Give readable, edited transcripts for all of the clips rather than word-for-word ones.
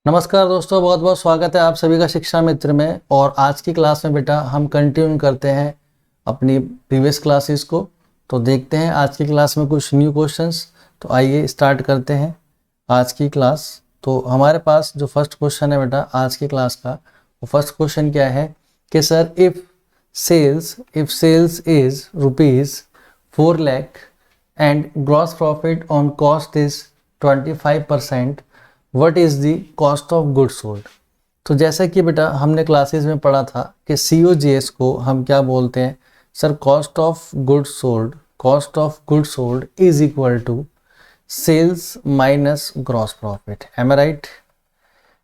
नमस्कार दोस्तों, बहुत बहुत स्वागत है आप सभी का शिक्षा मित्र में। और आज की क्लास में बेटा हम कंटिन्यू करते हैं अपनी प्रीवियस क्लासेस को। तो देखते हैं आज की क्लास में कुछ न्यू क्वेश्चंस। तो आइए स्टार्ट करते हैं आज की क्लास। तो हमारे पास जो फर्स्ट क्वेश्चन है बेटा आज की क्लास का, वो फर्स्ट क्वेश्चन क्या है कि sir if sales is ₹4 lakh and gross profit on cost is 25%, what is the cost of goods sold. तो जैसा कि बेटा हमने क्लासेस में पढ़ा था कि COGS को हम क्या बोलते हैं sir, cost of goods sold is equal to sales minus gross profit. Am I right?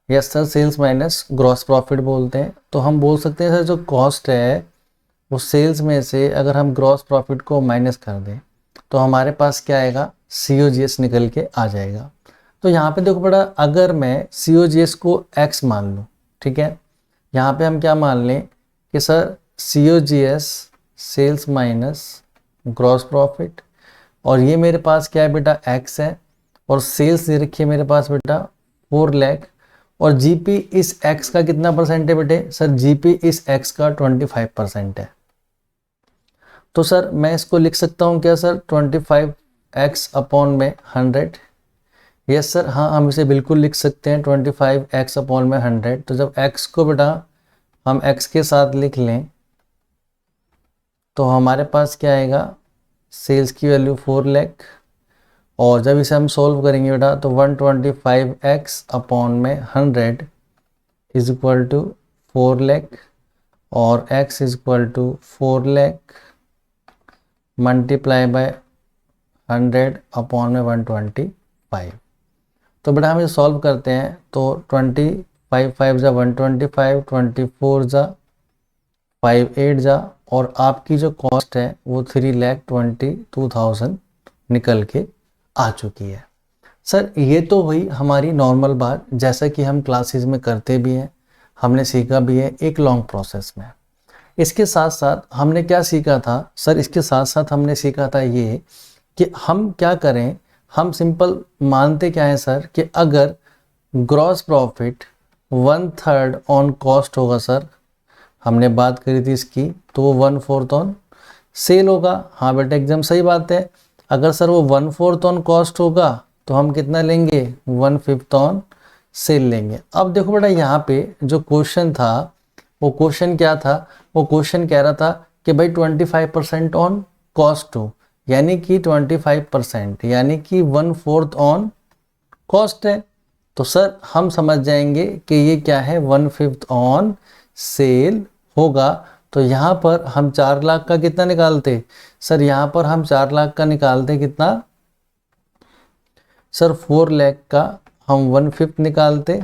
Yes sir, sales minus gross profit बोलते हैं। तो हम बोल सकते हैं सर जो कॉस्ट है वो सेल्स में से अगर हम ग्रॉस प्रॉफिट को माइनस कर दें तो हमारे पास क्या आएगा, COGS निकल के आ जाएगा। तो यहाँ पे देखो बेटा, अगर मैं COGS को x मान लूँ, ठीक है, यहाँ पे हम क्या मान लें कि sir COGS sales minus gross profit, और ये मेरे पास क्या है बेटा x है, और सेल्स दे रखी है मेरे पास बेटा 4 लाख, और GP इस x का कितना परसेंट है बेटे सर, GP इस x का 25% है। तो सर मैं इसको लिख सकता हूँ क्या सर, 25x अपॉन में 100। यस सर, हाँ हम इसे बिल्कुल लिख सकते हैं 25x अपॉन में 100। तो जब x को बेटा हम x के साथ लिख लें तो हमारे पास क्या आएगा, सेल्स की वैल्यू 4 लाख, और जब इसे हम सॉल्व करेंगे बेटा तो 125x अपॉन में 100 इज इक्वल टू 4 लाख, और x is equal to 4 lakh multiply by 100 upon में 125। तो बेटा हम इसे सॉल्व करते हैं तो 25 5 जा 125, 24 जा 5 8 जा, और आपकी जो कॉस्ट है वो 3,22,000 निकल के आ चुकी है। सर ये तो हुई हमारी नॉर्मल बात, जैसा कि हम क्लासेस में करते भी हैं, हमने सीखा भी है एक लॉन्ग प्रोसेस में। इसके साथ साथ हमने क्या सीखा था सर, इसके साथ साथ हमने सीखा था ये कि हम क्या करें, हम सिंपल मानते क्या है सर कि अगर ग्रॉस प्रॉफिट 1/3 ऑन कॉस्ट होगा सर, हमने बात करी थी इसकी, तो वो 1/4 ऑन सेल होगा। हाँ बेटा एकदम सही बात है। अगर सर वो 1/4 ऑन कॉस्ट होगा तो हम कितना लेंगे, 1/5 ऑन सेल लेंगे। अब देखो बेटा यहाँ पे जो क्वेश्चन था वो क्वेश्चन क्या था, वो क्वेश्चन कह रहा था कि भाई 25% ऑन कॉस्ट हो, यानी कि 25%, यानी कि 1/4 ऑन कॉस्ट है। तो सर हम समझ जाएंगे कि ये क्या है, 1/5 ऑन सेल होगा। तो यहाँ पर हम 4 लाख का कितना निकालते सर, यहाँ पर हम 4 लाख का निकालते कितना सर, 4 लाख का हम 1/5 निकालते,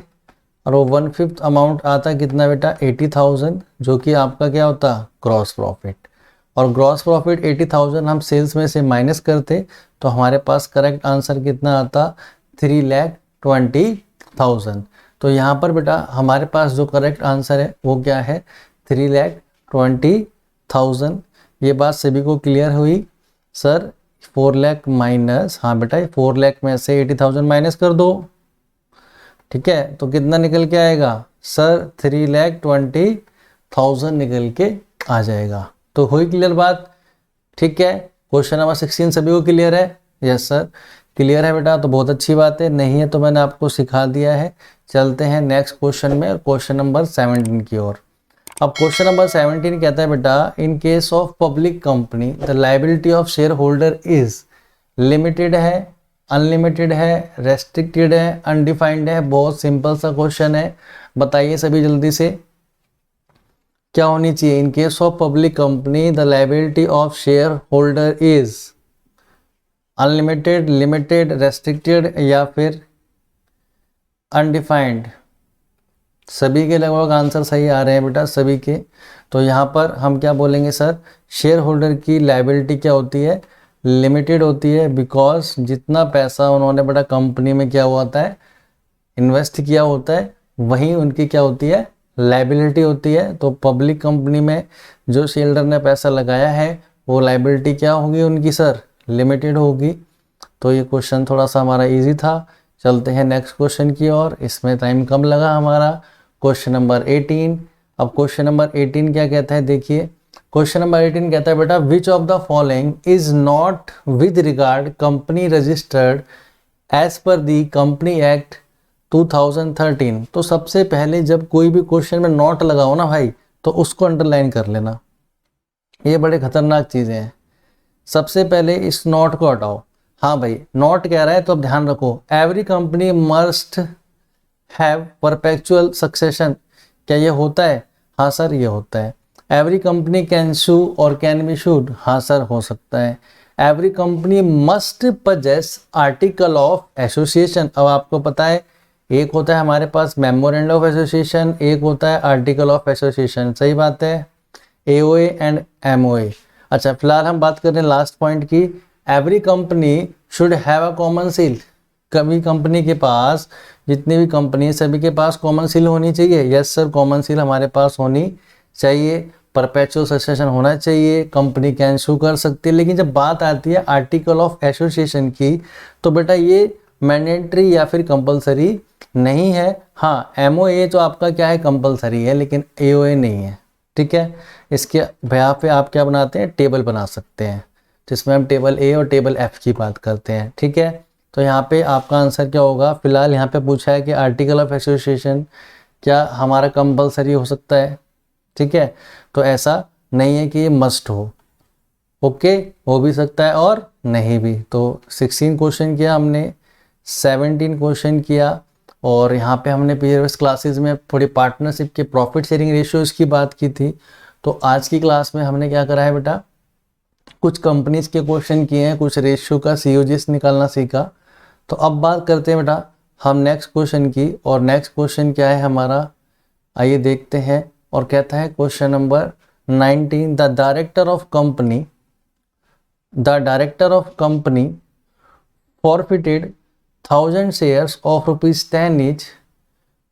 और वो 1/5 अमाउंट आता कितना बेटा 80,000, जो कि आपका क्या होता ग्रॉस प्रॉफिट। और ग्रॉस प्रॉफिट 80,000 हम सेल्स में से माइनस करते तो हमारे पास करेक्ट आंसर कितना आता, 3,20,000। तो यहाँ पर बेटा हमारे पास जो करेक्ट आंसर है वो क्या है, 3,20,000। ये बात सभी को क्लियर हुई सर। 4 लाख माइनस, हाँ बेटा 4 लाख में से 80,000 माइनस कर दो, ठीक है, तो कितना निकल के आएगा सर, 3,20,000 निकल के आ जाएगा। तो हुई क्लियर बात, ठीक है। क्वेश्चन नंबर 16 सभी को क्लियर है? यस सर क्लियर है बेटा, तो बहुत अच्छी बात है। नहीं है तो मैंने आपको सिखा दिया है। चलते हैं नेक्स्ट क्वेश्चन में, क्वेश्चन नंबर 17 की ओर। अब क्वेश्चन नंबर 17 कहता है बेटा, in case of public company the liability of share holder is limited है, अनलिमिटेड है, रेस्ट्रिक्टेड है, अनडिफाइंड है। बहुत सिंपल सा क्वेश्चन है, बताइए सभी जल्दी से क्या होनी चाहिए। In case of public company the liability of share holder is unlimited, limited, restricted या फिर अनडिफाइंड। सभी के लगभग आंसर सही आ रहे हैं बेटा, सभी के। तो यहाँ पर हम क्या बोलेंगे सर, शेयर होल्डर की लायबिलिटी क्या होती है, लिमिटेड होती है, बिकॉज जितना पैसा उन्होंने बेटा कंपनी में क्या होता है, इन्वेस्ट किया होता है, वही उनकी क्या होती है, लायबिलिटी होती है। तो पब्लिक कंपनी में जो शेयर होल्डर ने पैसा लगाया है वो लायबिलिटी क्या होगी उनकी सर, लिमिटेड होगी। तो ये क्वेश्चन थोड़ा सा हमारा इजी था, चलते हैं नेक्स्ट क्वेश्चन की ओर, इसमें टाइम कम लगा हमारा। Question number 18। अब क्वेश्चन नंबर 18 क्या कहता है, देखिए क्वेश्चन नंबर 18 कहता है बेटा which of the following is not with regard company registered as per the company act 2013। तो सबसे पहले जब कोई भी क्वेश्चन में नॉट लगाओ ना भाई, तो उसको अंडरलाइन कर लेना, ये बड़े खतरनाक चीज़ें हैं। सबसे पहले इस नॉट को हटाओ। हाँ भाई, नॉट कह रहा है तो अब ध्यान रखो, every company must have perpetual succession, क्या ये होता है? हाँ सर ये होता है। एवरी कंपनी कैन सू और कैन बी शूड, हाँ सर हो सकता है। Every company must possess article of association, अब आपको पता है एक होता है हमारे पास मेमोरेंडम ऑफ एसोसिएशन, एक होता है आर्टिकल ऑफ एसोसिएशन, सही बात है, एओए एंड एमओए। अच्छा फिलहाल हम बात कर रहे हैं लास्ट पॉइंट की, every company should have a common seal, कभी कंपनी के पास, जितनी भी कंपनी है सभी के पास कॉमन सील होनी चाहिए। यस सर कॉमन सील हमारे पास होनी चाहिए, परपेचुअल सक्सेशन होना चाहिए, कंपनी कैन सू कर सकती है। लेकिन जब बात आती है आर्टिकल ऑफ एसोसिएशन की, तो बेटा ये मैंडेटरी या फिर कंपलसरी नहीं है। हाँ एमओए तो आपका क्या है, कंपलसरी है, लेकिन एओए नहीं है, ठीक है। इसके भैया पे आप क्या बनाते हैं, टेबल बना सकते हैं, जिसमें हम टेबल ए और टेबल एफ की बात करते हैं, ठीक है। तो यहाँ पे आपका आंसर क्या होगा, फिलहाल यहाँ पे पूछा है कि आर्टिकल ऑफ एसोसिएशन क्या हमारा कंपलसरी हो सकता है, ठीक है। तो ऐसा नहीं है कि ये मस्ट हो, ओके, हो भी सकता है और नहीं भी। तो 16 क्वेश्चन किया हमने, 17 क्वेश्चन किया, और यहाँ पे हमने प्रीवियस क्लासेस में थोड़ी पार्टनरशिप के प्रॉफिट शेयरिंग रेशियोज़ की बात की थी। तो आज की क्लास में हमने क्या करा है बेटा, कुछ कंपनीज के क्वेश्चन किए हैं, कुछ रेशियो का सीओजीएस निकालना सीखा। तो अब बात करते हैं बेटा हम नेक्स्ट क्वेश्चन की, और नेक्स्ट क्वेश्चन क्या है हमारा, आइए देखते हैं। और कहता है question number 19, the director of company forfeited 1000 shares of ₹10 each,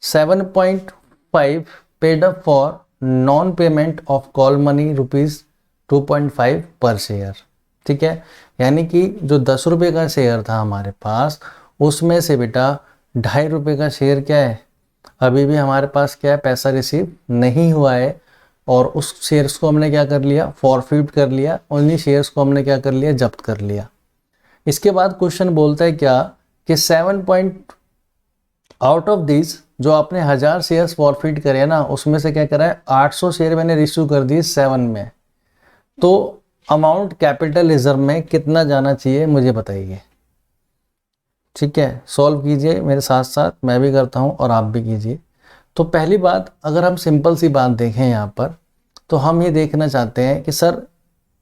7.5 paid up for non-payment of call money ₹2.5 पर शेयर, ठीक है। यानी कि जो 10 रुपये का शेयर था हमारे पास, उसमें से बेटा 2.5 रुपये का शेयर क्या है, अभी भी हमारे पास क्या है, पैसा रिसीव नहीं हुआ है, और उस शेयर्स को हमने क्या कर लिया, फॉरफिट कर लिया, उन्हीं शेयर्स को हमने क्या कर लिया, जब्त कर लिया। इसके बाद क्वेश्चन बोलता है क्या कि 7 पॉइंट आउट ऑफ दिस, जो आपने 1000 शेयर्स फॉरफिट करे ना, उसमें से क्या करा है, 800 शेयर मैंने रिसीव कर दिए 7 में। तो अमाउंट कैपिटल रिजर्व में कितना जाना चाहिए मुझे बताइए, ठीक है। सॉल्व कीजिए मेरे साथ साथ, मैं भी करता हूँ और आप भी कीजिए। तो पहली बात, अगर हम सिंपल सी बात देखें यहाँ पर, तो हम ये देखना चाहते हैं कि सर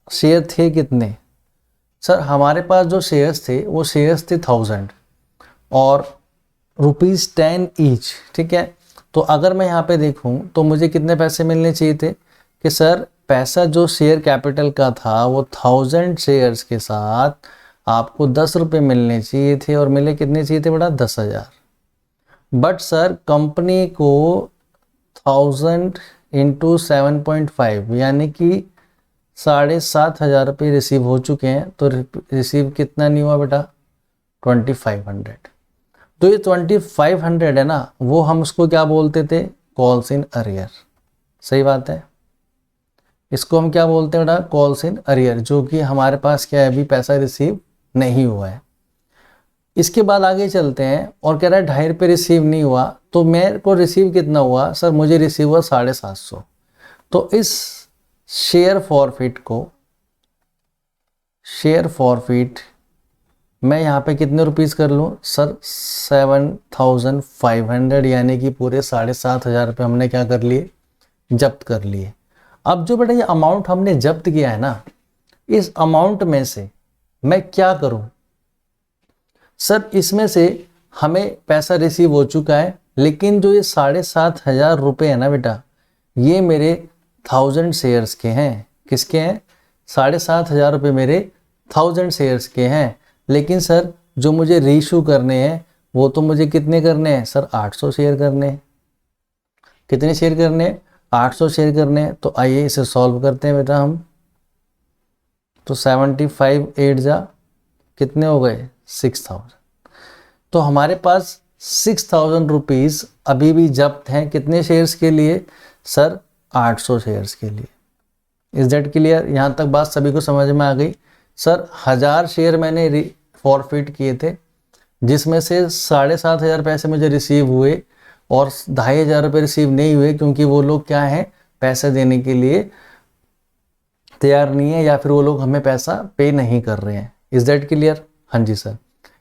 शेयर थे कितने। सर हमारे पास जो शेयर्स थे वो शेयर्स थे 1000 और ₹10 ईच, ठीक है। तो अगर मैं यहाँ पे देखूँ तो मुझे कितने पैसे मिलने चाहिए थे, कि सर पैसा जो शेयर कैपिटल का था वो 1000 शेयर्स के साथ आपको 10 रुपये मिलने चाहिए थे, और मिले कितने चाहिए थे बेटा, 10,000। बट सर कंपनी को 1000 इंटू 7.5 यानी कि 7,500 रुपये रिसीव हो चुके हैं। तो रिसीव कितना नहीं हुआ बेटा, 2500। तो ये 2500 है ना, वो हम उसको क्या बोलते थे, कॉल्स इन अरियर, सही बात है। इसको हम क्या बोलते हैं बेटा, कॉल्स इन अरियर, जो कि हमारे पास क्या है, अभी पैसा रिसीव नहीं हुआ है। इसके बाद आगे चलते हैं, और कह रहा है 2.5 रुपये रिसीव नहीं हुआ, तो मेरे को रिसीव कितना हुआ, सर मुझे रिसीव हुआ 750। तो इस शेयर फॉरफिट मैं यहाँ पे कितने रुपीस कर लूँ, सर 7,500, यानी कि पूरे 7,500 रुपये हमने क्या कर लिए, जब्त कर लिए। अब जो बेटा ये अमाउंट हमने जब्त किया है ना, इस अमाउंट में से मैं क्या करूँ, सर इसमें से हमें पैसा रिसीव हो चुका है, लेकिन जो ये 7,500 रुपये है ना बेटा, ये मेरे 1000 शेयर्स के हैं। किसके हैं, 7,500 रुपये मेरे 1000 शेयर्स के हैं। लेकिन सर जो मुझे रीइशू करने हैं वो तो मुझे कितने करने हैं, सर 800 शेयर करने हैं। कितने शेयर करने हैं, 800 शेयर करने हैं। तो आइए इसे सॉल्व करते हैं बेटा हम। तो 75 8 जा कितने हो गए, 6000। तो हमारे पास 6,000 रुपीज़ अभी भी जब्त हैं। कितने शेयर्स के लिए सर? 800 शेयर्स के लिए। Is that clear? यहाँ तक बात सभी को समझ में आ गई? सर 1000 शेयर मैंने फॉरफिट किए थे, जिसमें से 7,500 पैसे मुझे रिसीव हुए और 2,500 रुपये रिसीव नहीं हुए, क्योंकि वो लोग क्या है, पैसे देने के लिए तैयार नहीं है, या फिर वो लोग हमें पैसा पे नहीं कर रहे हैं। Is that clear? हाँ जी सर।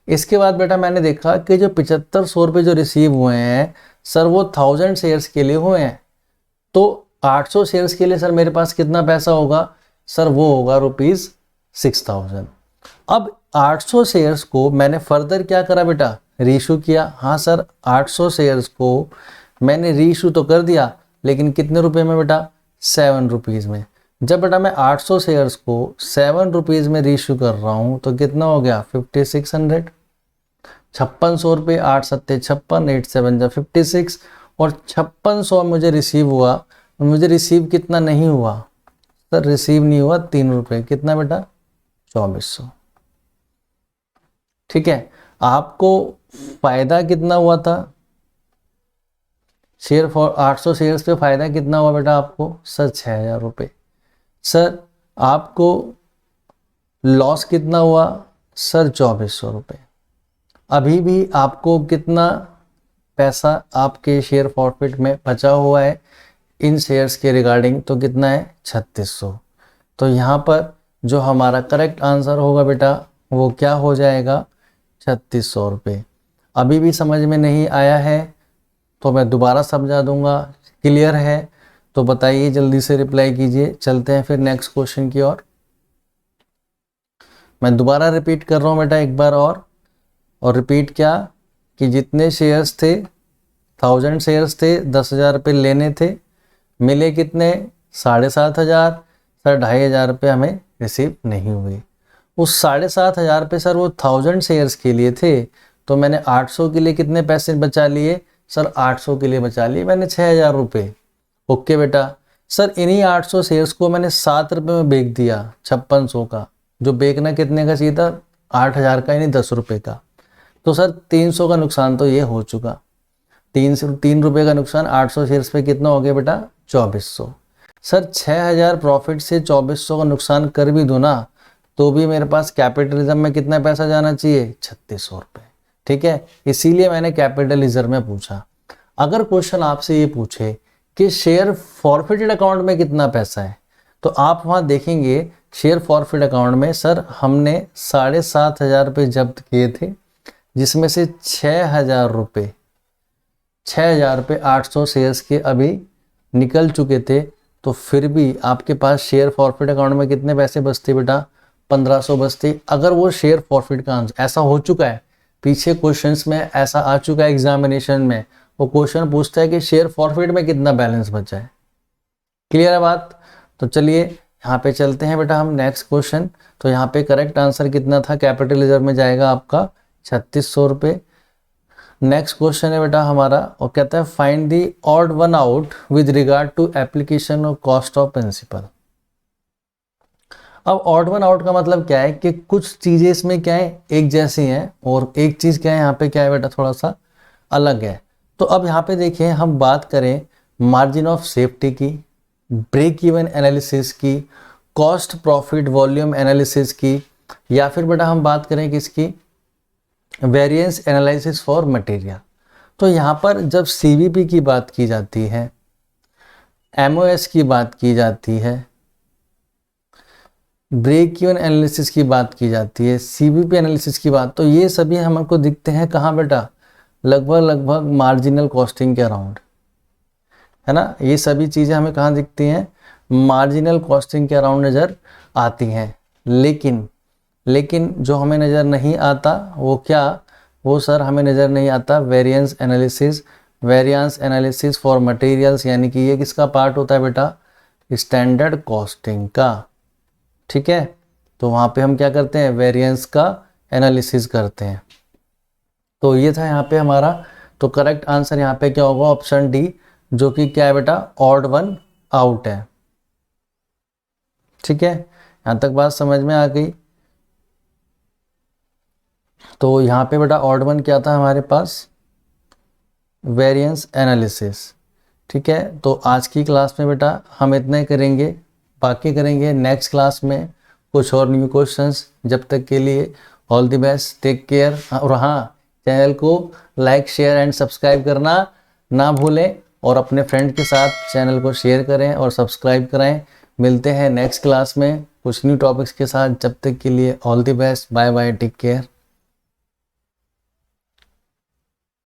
इसके बाद बेटा मैंने देखा कि जो 7500 रुपये जो रिसीव हुए हैं सर, वो 1000 शेयर्स के लिए हुए हैं। तो 800 शेयर्स के लिए सर मेरे पास कितना पैसा होगा? सर वो होगा ₹6000। अब 800 शेयर्स को मैंने फर्दर क्या करा बेटा? रीइशू किया। हाँ सर, 800 शेयर्स को मैंने रीइशू तो कर दिया, लेकिन कितने रुपए में बेटा? 7 रुपीज़ में। जब बेटा मैं 800 शेयर्स को 7 रुपीज़ में रीइशू कर रहा हूँ तो कितना हो गया? 5600। 5600 रुपये, 8 सत्ते 56, 8 7 जा 56, और 5600 मुझे रिसीव हुआ। मुझे रिसीव कितना नहीं हुआ सर? रिसीव नहीं हुआ 3 रुपये। कितना बेटा? 2400। ठीक है। आपको फायदा कितना हुआ था? शेयर फॉर 800 शेयर्स पे फायदा कितना हुआ बेटा आपको? सर 6,000 रुपये। सर आपको लॉस कितना हुआ? सर 2400 रुपये। अभी भी आपको कितना पैसा आपके शेयर फॉरफिट में बचा हुआ है इन शेयर्स के रिगार्डिंग? तो कितना है? 3600। तो यहाँ पर जो हमारा करेक्ट आंसर होगा बेटा वो क्या हो जाएगा? 3600 रुपये। अभी भी समझ में नहीं आया है तो मैं दोबारा समझा दूंगा। क्लियर है तो बताइए, जल्दी से रिप्लाई कीजिए। चलते हैं फिर नेक्स्ट क्वेश्चन की ओर। मैं दोबारा रिपीट कर रहा हूँ बेटा एक बार और रिपीट क्या कि जितने शेयर्स थे 1000 शेयर्स थे, 10,000 रुपये लेने थे, मिले कितने? 7,500। सर 2,500 रुपये हमें रिसीव नहीं हुए। उस 7,500 रुपये सर वो 1000 शेयर्स के लिए थे, तो मैंने 800 के लिए कितने पैसे बचा लिए? सर 800 के लिए बचा लिए मैंने 6,000 रुपये। ओके बेटा। सर इन्हीं 800 शेयर्स को मैंने 7 रुपये में बेच दिया 5600 का, जो बेचना कितने का चाहिए था? 8,000 का, यानी 10 रुपये का। तो सर 300 का नुकसान तो ये हो चुका। 3 रुपये का नुकसान 800 शेयर्स पे कितना हो गया बेटा? 2400। सर 6,000 प्रॉफिट से 2400 का नुकसान कर भी दो ना, तो भी मेरे पास कैपिटलिज्म में कितना पैसा जाना चाहिए? 3600 रुपये। ठीक है, इसीलिए मैंने कैपिटलिज्म में पूछा। अगर क्वेश्चन आपसे ये पूछे कि शेयर फॉरफिटेड अकाउंट में कितना पैसा है, तो आप वहाँ देखेंगे शेयर फॉरफिट अकाउंट में सर हमने 7,500 रुपये जब्त किए थे, जिसमें से 6,000 रुपये 800 शेयर्स के अभी निकल चुके थे। तो फिर भी आपके पास शेयर फॉरफिट अकाउंट में कितने पैसे बचते बेटा? 1500 बचते। अगर वो शेयर फॉरफिट का आंसर ऐसा हो चुका है, पीछे क्वेश्चंस में ऐसा आ चुका है एग्जामिनेशन में, वो क्वेश्चन पूछता है कि शेयर फॉरफिट में कितना बैलेंस बचा है। क्लियर है बात? तो चलिए यहाँ पे चलते हैं बेटा हम नेक्स्ट क्वेश्चन। तो यहाँ पे करेक्ट आंसर कितना था? कैपिटल रिजर्व में जाएगा आपका 3600 रुपये। नेक्स्ट क्वेश्चन है बेटा हमारा, और कहता है find the odd one out with regard to application of cost of principle. अब ऑड वन आउट का मतलब क्या है कि कुछ चीजें इसमें क्या है, एक जैसी हैं, और एक चीज क्या है यहाँ पे क्या है बेटा, थोड़ा सा अलग है। तो अब यहाँ पे देखिए, हम बात करें मार्जिन ऑफ सेफ्टी की, ब्रेक इवन एनालिसिस की, कॉस्ट प्रॉफिट वॉल्यूम एनालिसिस की, या फिर बेटा हम बात करें किसकी, वेरिएंस एनालिसिस फॉर मटेरियल। तो यहाँ पर जब सीवीपी की बात की जाती है, एमओएस की बात की जाती है, ब्रेक इवन एनालिसिस की बात की जाती है, सीवीपी एनालिसिस की बात, तो ये सभी हमको दिखते हैं कहाँ बेटा? लगभग मार्जिनल कॉस्टिंग के अराउंड, है ना। ये सभी चीज़ें हमें कहाँ दिखती हैं? मार्जिनल कॉस्टिंग के अराउंड नज़र आती हैं। लेकिन जो हमें नज़र नहीं आता वो क्या? वो सर हमें नज़र नहीं आता वेरिएंस एनालिसिस फॉर मटेरियल्स, यानी कि ये किसका पार्ट होता है बेटा? स्टैंडर्ड कॉस्टिंग का। ठीक है, तो वहाँ पे हम क्या करते हैं? वेरिएंस का एनालिसिस करते हैं। तो ये था यहाँ पे हमारा। तो करेक्ट आंसर यहाँ पे क्या होगा? ऑप्शन डी, जो कि क्या है बेटा? ऑड वन आउट है। ठीक है, यहाँ तक बात समझ में आ गई। तो यहाँ पे बेटा ऑड वन क्या था हमारे पास, वेरिएंस एनालिसिस। ठीक है, तो आज की क्लास में बेटा हम इतना ही करेंगे, बाकी करेंगे नेक्स्ट क्लास में कुछ और न्यू क्वेश्चंस। जब तक के लिए all the best, take care. और हाँ, चैनल को लाइक शेयर एंड सब्सक्राइब करना ना भूलें और अपने फ्रेंड के साथ चैनल को शेयर करें और सब्सक्राइब कराएं। मिलते हैं नेक्स्ट क्लास में कुछ न्यू टॉपिक्स के साथ। जब तक के लिए all the best, bye bye, take care.